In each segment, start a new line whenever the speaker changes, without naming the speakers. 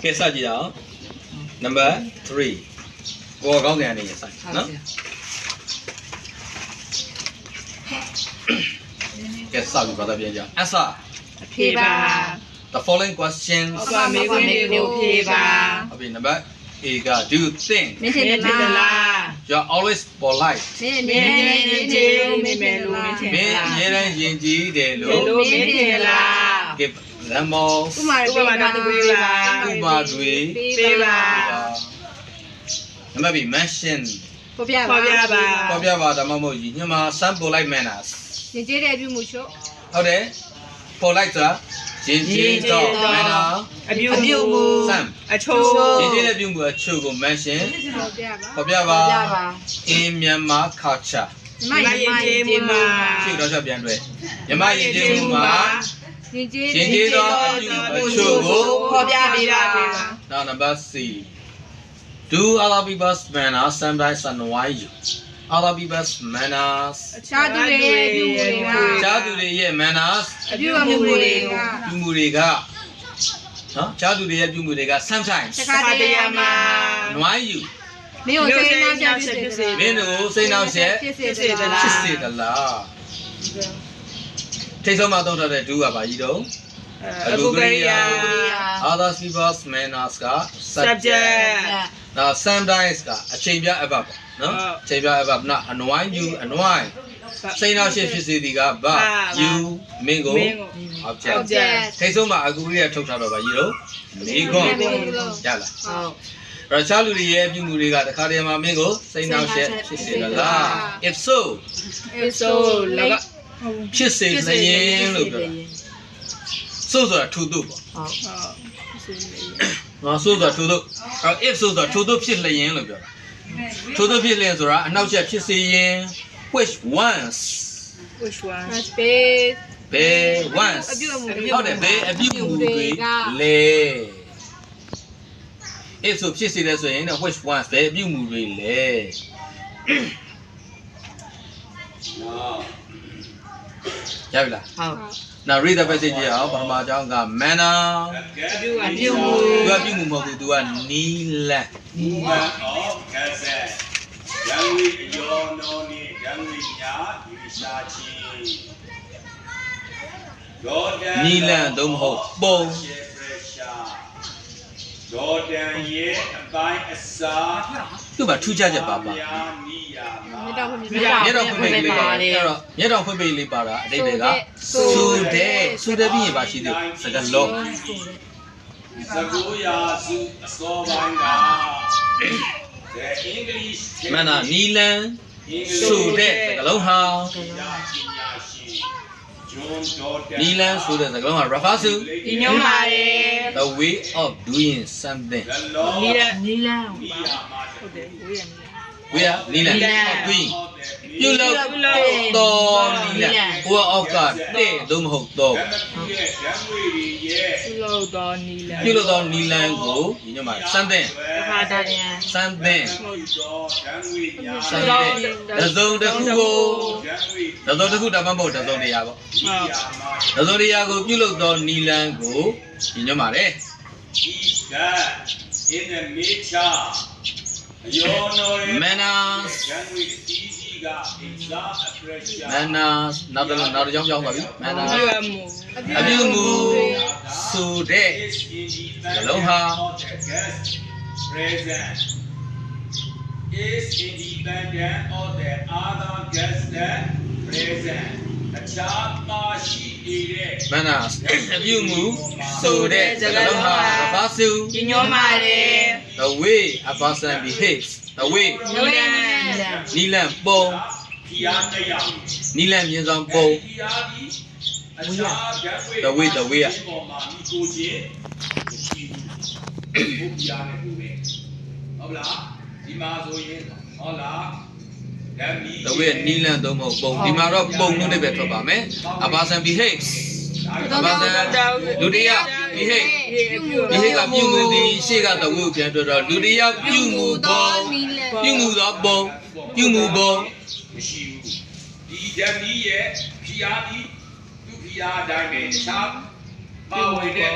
ကဲစကြည့်အောင် number 3ဘောကောင်းတယ်အနေနဲ့စနော်ကဲစပြီဘာသာပြန်ကြ answer
ဖြေပါ
the following questions
ဟောပါမေကိုဖြေပါ
okay number A က do you think
မင်းထင်တယ်လား
you are always polite
မင်းရင်ကြည်လို့မင်းမယ်လို့မင်းထင်
မင်းအများနဲ့ယဉ်ကျေးတယ်လို့
မင်းထင်လား
ကဲလမ်းမော
ဥမာတော့တပွေးပါ
ဥပါတွေ
ပေးပါ
number B mention
ဖော်ပြပါ
ပေါ်ပြပါဒါမှမဟုတ်ညမှာ some polite manners
ရင်ကျေးတဲ့အပြုမှုရှု
ဟုတ်တယ် polite ဆိုတာယဉ်ကျေးတော့ manner
အပြုမှု
some
အချိုး
ယဉ်ကျေးတဲ့ပြုမှုအချို့ကို mention
ဖော်ပြပါ
ပေါ်ပြပါ in Myanmar culture
မရင်ကျေးမှု
ရှုတော့ချက်ပြန်တွေ့မြန်မာယဉ်ကျေးမှုမှာ
ရင်ကျေး
ယဉ်ကျေးသောအပြုအချို့ကို
ဖော်ပြပေးပါ
now number C do other people's manners sometimes annoy you other people's manners
ခြားသူတွေရဲ့ပြုမှုတွေက
ခြားသူတွေရဲ့ manners
အပြုမှုတွေက
ပြုမှုတွေကနော်ခြားသူတွေရဲ့ပြုမှုတွေက sometimes
တစ်ခါတည်းမှာ
annoy you
မင်းကိုစိတ်နှောက်ရှက်ဖြစ်စေ
မင်းတို့စိတ်နှောက်ရှက်
ဖြစ်စေသလား
ဖြစ်စေသလားထိတ်ဆုံးမှာသုံးထားတဲ့ do ကဘာကြီးတော့
အခုကရိယာ
other people's manners က
subject
now sometimes ကအချိန်ပြ above နော်အချိန်ပြ above နော် annoy you annoy စိတ်နှောက်ရှက်ဖြစ်စေသည်က ba you မင်းကို object ထိတ်ဆုံးမှာအခုကထုတ်ထားတော့ဘာကြီးတော့မေခွန်းရလား
ဟုတ်
ရချာလူတွေရဲ့ပြုမှုတွေကတခါတည်းမှာမင်းကိုစိတ်နှောက်ရှက်ဖြစ်စေလား if so
လောက
ဖြစ်စေလျင်လို့ပြောတာဆိုဆိုတာထူသူပေါ့
ဟုတ်
နော်ဆိုဆိုတာထူသူအဲ if ဆိုဆိုတာထူသူဖြစ်လျင်လို့ပြောတာထူသူဖြစ်လျင်ဆိုတာအနောက်ချက်ဖြစ်စေရင် which ones
which one space
ဘယ် ones ဟုတ်တယ်ဘယ်အပြုအမူတွေလဲ if ဆိုဖြစ်စေတယ်ဆိုရင်တော့ which ones ဘယ်အပြုအမူတွေလဲရပြီလား
ဟုတ်
now read the passage ကြည့်အောင်ပထမအကြောင်းက manner
အပြုမှု
သူကပြုမှုမဟုတ်ဘူးသူကနီလန်
movement of gazette ရန်ဝီယောနောနေရန်ဝီညာဒီရှာချင်းဒေါ်ဒန်
နီလန်သို့မဟုတ်ပုံ
ဒေါ်ဒန်ရဲ့အပိုင်းအစာ
သူ့မှာထူးခြားချက်ပါပါ
နီယာမှာ
မြေတောင်ဖွင့်
မျက်တော်ဖွင့်ပိတ်လေးပါအဲ့တော့မျက်တော်ဖွင့်ပိတ်လေးပါတာအတိတ်တွေကစူတဲ့ပြီးရင်ပါရှိသေးစကလုံး
စကူယာစုအစောပိုင်းက The English
မနာနီလန်စူတဲ့စကလုံးဟာ
John Jordan
နီလန်ဆိုတဲ့စကလုံးဟာ refer to
ဒီညောင်းပါတယ်
the way of doing something
နီလန်ဟုတ်တယ်ဝေးရ
we are နီလန် of doing ပြုလုပ်တော်နီလန် power of god တဲ့သို့မဟုတ်တော့
ပြုလုပ်တော်နီလန်
ပြုလုပ်တော်နီလန်ကိုဒီညမှာ something
တစ်ခါတည်း
something တစုံတစ်ခုကိုတစုံတစ်ခုဒါမှမဟုတ်တစုံတရားပေါ့တစုံတရားကိုပြုလုပ်တော်နီလန်ကိုဒီညမှာလေ
in the nature
manners manners နောက်တစ်ကြောင်းပါပြီ manners အပြုမှုဆိုတဲ့ဇလုံးဟာ
present is independent of the other guests that present အခြားပါရှိနေတဲ့
manners အပြုမှုဆိုတဲ့ဇလုံးဟာ refer to
ဒီညောင်းပါတယ်
the way a person behaves the way နီလန်ပုံ
ဖီအားတရား
နီလန်မြင်ဆောင်ပုံ
ဖီအားဒီအခြားဓာတ်တွေ
the way
ပေါ်မှာမိကိုချင်းရှိဘူးဘုရားနဲ့တူပဲဟုတ်လားဒီမှာဆိုရင်ဟုတ်လားဓာတ်မီ
the way နီလန်သုံးမဟုတ်ပုံဒီမှာတော့ပုံလို့လည်းပဲထွက်ပါမယ် a person behaves a person လူတယောက် behave ကပြုမှုသည်ရှေ့ကတဝုပြန်တွေ့တော့လူတယောက်ပြုမှုသောပုံပြုမှုပုံ
မရှိဘူးဒီဓာတ်မီရဲ့ဖီအားဒီသူဖီအားတိုင်းပဲခြားပါဝင်တဲ့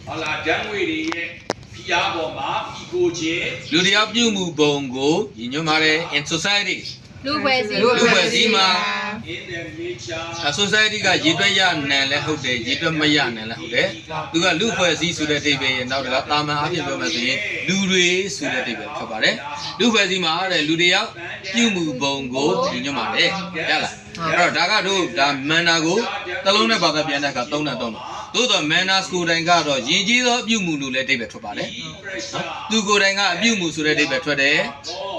ဟုတ်လားဓာတ်ငွေတွေရဲ့ ဖီးယားပေါ်မှာဤကိုခြင်း
လူတယောက်ပြုမှုပုံကိုညီညွတ်ပါတယ် in society
လူပဲစီ
လူပဲစီမှာ
in the nature
society ကရည်တွက်ရနိုင်လဲဟုတ်တယ်ရည်တွက်မရနိုင်လဲဟုတ်တယ်သူကလူဖွဲ့စည်းဆိုတဲ့အဓိပ္ပာယ်ရဲ့နောက်တကတာမန်အဖြစ်ပြောမှဆိုရင်လူတွေဆိုတဲ့အဓိပ္ပာယ်ဖြစ်ပါတယ်လူဖွဲ့စည်းမှာတဲ့လူတယောက်ပြုမှုပုံကိုညီညွတ်ပါတယ်ရလားအဲ့တော့ဒါကတော့ဒါမန်နာကိုတလုံးနဲ့ဘာသာပြန်တဲ့အခါသုံးတာတော့သို့တော့ manners ကိုယ်တိုင်ကတော့ယဉ်ကျေးသောအပြုမှုလို့လည်းအဓိပ္ပာယ်ထွက်ပါတယ်သူကိုယ်တိုင်ကအပြုမှုဆိုတဲ့အဓိပ္ပာယ်ထွက်တယ်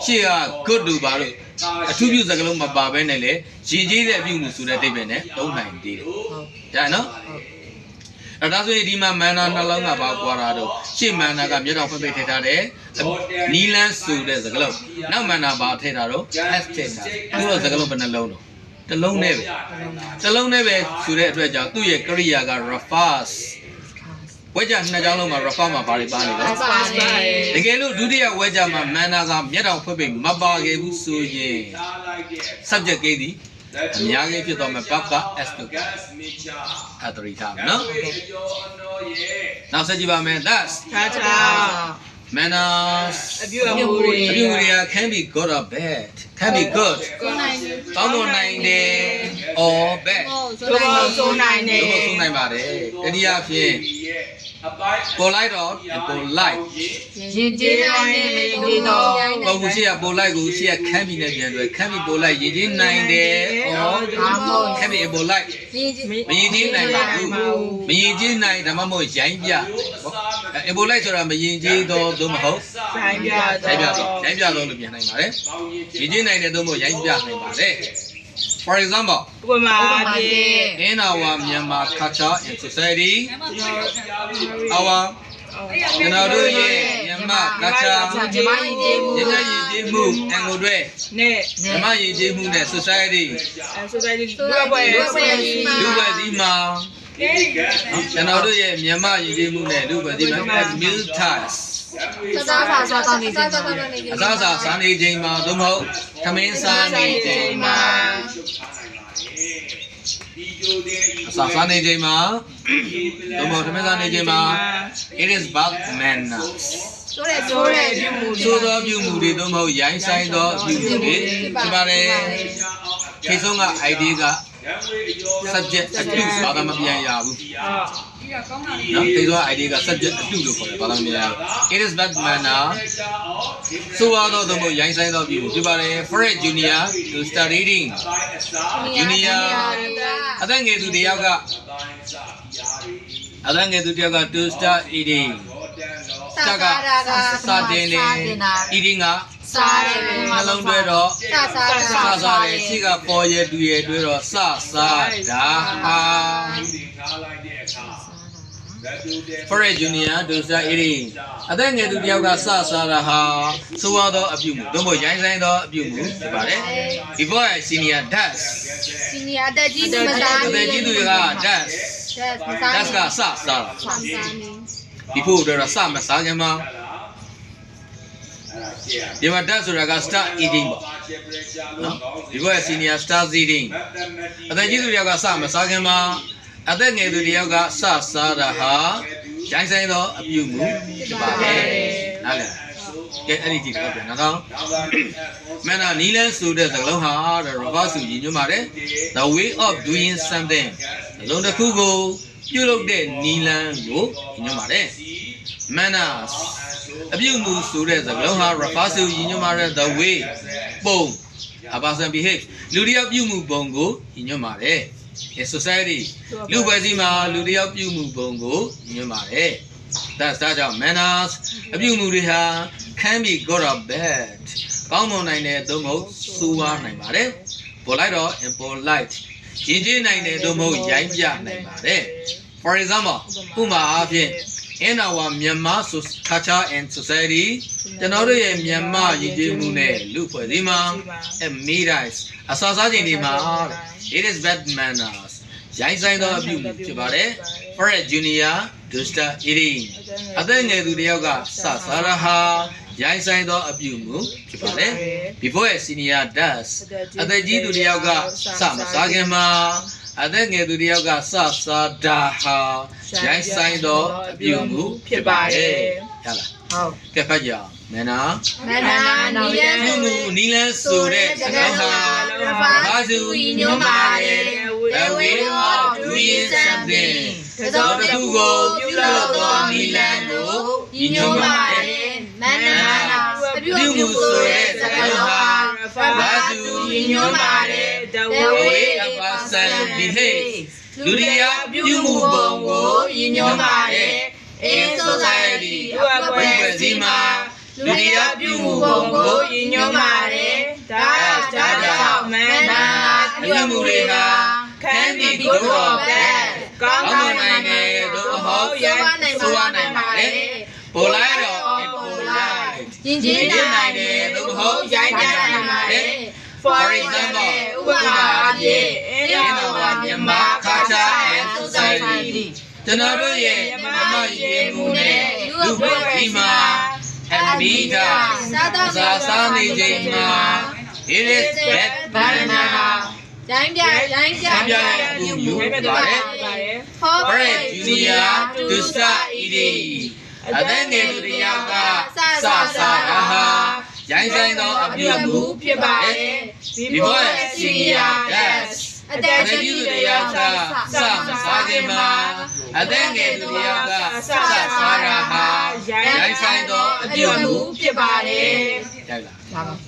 ရှေ့က good လို့ပါလို့အထူးပြုစကားလုံးမပါဘဲနဲ့လေရည်ကြီးတဲ့အပြုမှုဆိုတဲ့အဓိပ္ပာယ်နဲ့သုံးနိုင်သေးတယ်။ဒါနော်။အဲ့ဒါဆိုရင်ဒီမှာမန်နာနှလုံးကပါကွာတာတော့ရှေ့မန်နာကမြေတောင်ဖိတ်ဖိတ်ထည့်ထားတယ်။နီလန်းဆိုတဲ့စကားလုံး။နောက်မန်နာပါထည့်တာတော့ S ထည့်တာ။သူ့စကားလုံးဘယ်နှလုံးတော့။တစ်လုံးနဲ့ပဲ။တစ်လုံးနဲ့ပဲဆိုတဲ့အတွက်ကြောင့်သူ့ရဲ့ကရိယာက refersဝဲကြနှစ်ကြောင်းလုံးမှာ refer မှာဘာတွေပါနေလဲတကယ်လို့ဒုတိယဝဲကြမှာမန်နာကမျက်တောင်ဖွင့်ပိတ်မပါခဲ့ဘူးဆိုရင် subject ကိသည်အများကြီးဖြစ်တော့မယ် verb က s လို့အတရိထားမယ်နော်နောက်ဆက်ကြည့်ပါမယ် that's
ချာချာ
manners
အပြုအမူတွေ
တွေက can be good or bad can be good
ကိုနိုင်တယ်
ကောင်းမွန်နိုင်တယ် or bad
ဆိုနိုင်တယ်
ဘယ်လိုဆိုနိုင်ပါလဲတနည်းအားဖြင့် polite or impolite
ရင်ကျေးနိုင်တယ်ဒီတော့
ပုံကူရှိရ polite ကိုရှိရ can be နဲ့ပြန်တွဲ can be polite ရည်ကြီးနိုင်တယ် or can be impolite မရည်ကြီးနိုင်ပါဘူးမရည်ကြီးနိုင်ဒါမှမဟုတ်ရိုင်းပြ impolite ဆိုတာမရည်ကြီးတော့သို့မဟုတ်
ဆိုင်ပြ
ရိုင်းပြတော့လို့ပြန်နိုင်ပါတယ်ရည်ကြီးနိုင်တယ်သို့မဟုတ်ရိုင်းပြနိုင်ပါတယ် For example
ဥပမာဖြင့်
in our Myanmar culture and society our ကျွန်တော်တို့ရဲ့မြန်မာကချာမြန်မာယဉ်ကျေးမှုအန်ကိုတွေ
နဲ့
မြန်မာယဉ်ကျေးမှုနဲ့ society
society လူပွဲ
စီမှာကျွန်တော်တို့ရဲ့မြန်မာယဉ်ကျေးမှုနဲ့လူပွဲစီမှာ meal times အစားစားနေချိန်မှာသို့မဟုတ်သမင်းစားနေချိန်မှာအစားစားနေချိန်မှာသို့မဟုတ်သမင်းစားနေချိန်မှာ it is bad manners ဆိုသောပြုမှုတွေသို့မဟုတ်ရိုင်းဆိုင်သောပြုမှုတွေဖြစ်ပါတယ်ခေဆုံးက idea က subject အတုဘာသာမပြန်ရဘူးနော်ဒီတော့ idea က subject အတုလို့ခေါ်တယ်ဘာသာမပြန်ရဘူး it is bad manner ဆိုတော့သို့မဟုတ်ရိုင်းဆိုင်သောပြုမှုဖြစ်ပါတယ် for a junior to start reading junior အသက်ငယ်သူတယောက်က to start eating စကစာတင်နေ eating ကစားတယ်နှလုံးတွဲတော့စားတယ်ရှိကပေါ်ရတူရတွဲတော့စစားတာဟာ for a junior to start eating အသက်ငယ်သူတယောက်ကစစားတာဟာဆိုးသောအပြုမှုသို့မဟုတ်ရိုင်းဆိုင်သောအပြုမှုဖြစ်ပါတယ် before a senior does အသက်ကြီးသူတွေက does ကစစားတာ before တော့စမစားခင်မှာဒီမှာ does ဆိုတာက start eating ပေါ့နော် before a senior starts eating အသက်ကြီးသူတယောက်ကစမစားခင်မှာအသက်ငယ်သူတယောက်ကစစားတာဟာရိုင်းဆိုင်သောအပြုမှုဖြစ်ပါတယ်နားလည်ကဲအဲ့ဒီကြည့်တော့ပြန်နော်မင်းကနီလန်းဆိုတဲ့စကားလုံးဟာတဲ့ reverse ဆိုညီညွတ်ပါတယ် the way of doing something အလုံးတစ်ခုကိုပြုလုပ်တဲ့နီလန်းကိုညီညွတ်ပါတယ် manners အပြုမှုဆိုတဲ့စကားလုံးဟာ reverse ဆိုညီညွတ်ပါတယ် the way ပုံ a person behave လူတယောက်ပြုမှုပုံကိုညီညွတ်ပါတယ်in society လူပဲစီမှာလူတယောက်ပြုမှုပုံကိုညွှန်ပါတယ်ဒါကြောင့် manners အပြုမှုတွေဟာ can be good or bad ကောင်းမွန်နိုင်တဲ့သို့မဟုတ်ဆိုးဝါးနိုင်ပါတယ် polite or impolite ရည်ကြည်နိုင်တဲ့သို့မဟုတ်ရိုင်းပြနိုင်ပါတယ် for example ဥပမာအားဖြင့် in our Myanmar culture and society ကျွန်တော်တို့ရဲ့မြန်မာယဉ်ကျေးမှုနဲ့လူဖွဲ့စည်းမှာ meals အစားစားချိန်တွေမှာ it is bad manners ရိုင်းဆိုင်သောအပြုမှုဖြစ်ပါတယ် for a junior to start eating အသက်ငယ်သူတယောက်ကစစားရဟာရိုင်းဆိုင်သောအပြုမှုဖြစ်ပါတယ် before a senior does အသက်ကြီးသူတယောက်ကစမစားခင်မှာအသက်ငယ်သူတယောက်ကစစားတာဟာရိုင်းဆိုင်သောအပြုမှုဖြစ်ပါတယ်ဟုတ်လား
ဟုတ်
ကဲဖတ်ကြအောင်မနာ
မနာနီလ
ပြုမှုနီလန်းဆိုတဲ့စကားဟာဘာစုညွှန်းပါတယ် The way of doing something သောတခုကိုပြုလုပ်သောနီလန်းကိုညွှန်းပါတယ်မနာပြုမှုဆိုတဲ့စကားဟာဘာစုညွှန်းပါတယ် The way a person behaves လူတွေပြုမှုပုံကိုညွှန်းပါတယ် In society အဖွဲ့အစည်းမှာလူတွေပြုမှုပုံကိုညွှန်းပါတယ်ဒါကြောင့်မန္တာပြုမှုတွေက can be good or bad ကောင်းနိုင်တယ်လို့မဟုတ်ဆိုရနိုင်ပါတယ်ပိုလိုက်တော့ impolite ကျင်ကျင်နိုင်တယ်လို့မဟုတ်ရိုက်နိုင်ပါတယ် For example ဥပမာအဖြစ် in our Myanmar culture and society ကျွန်တော်တို့ရဲ့မမရေးမှုနဲ့လူ့ဘဝကြီးမှာအမိတာစားနေချိန်မှာ it is bad banana ရိုင်းပြပြုမှုပါတယ် Alright junior to start eating အသက်ငယ်သူတစ်ယောက်ကစစားတာဟာရိုင်းဆိုင်သောအပြုမှုဖြစ်ပါတယ် Before senior yes အသက်ကြီးသူတစ်ယောက်ကစစားခြင်းမှာအသက်ငယ်သူတစ်ယောက်ကစစားတာဟာရိုင်းဆိုင်သောအပြုမှုဖြစ်ပါတယ်ဟုတ်လား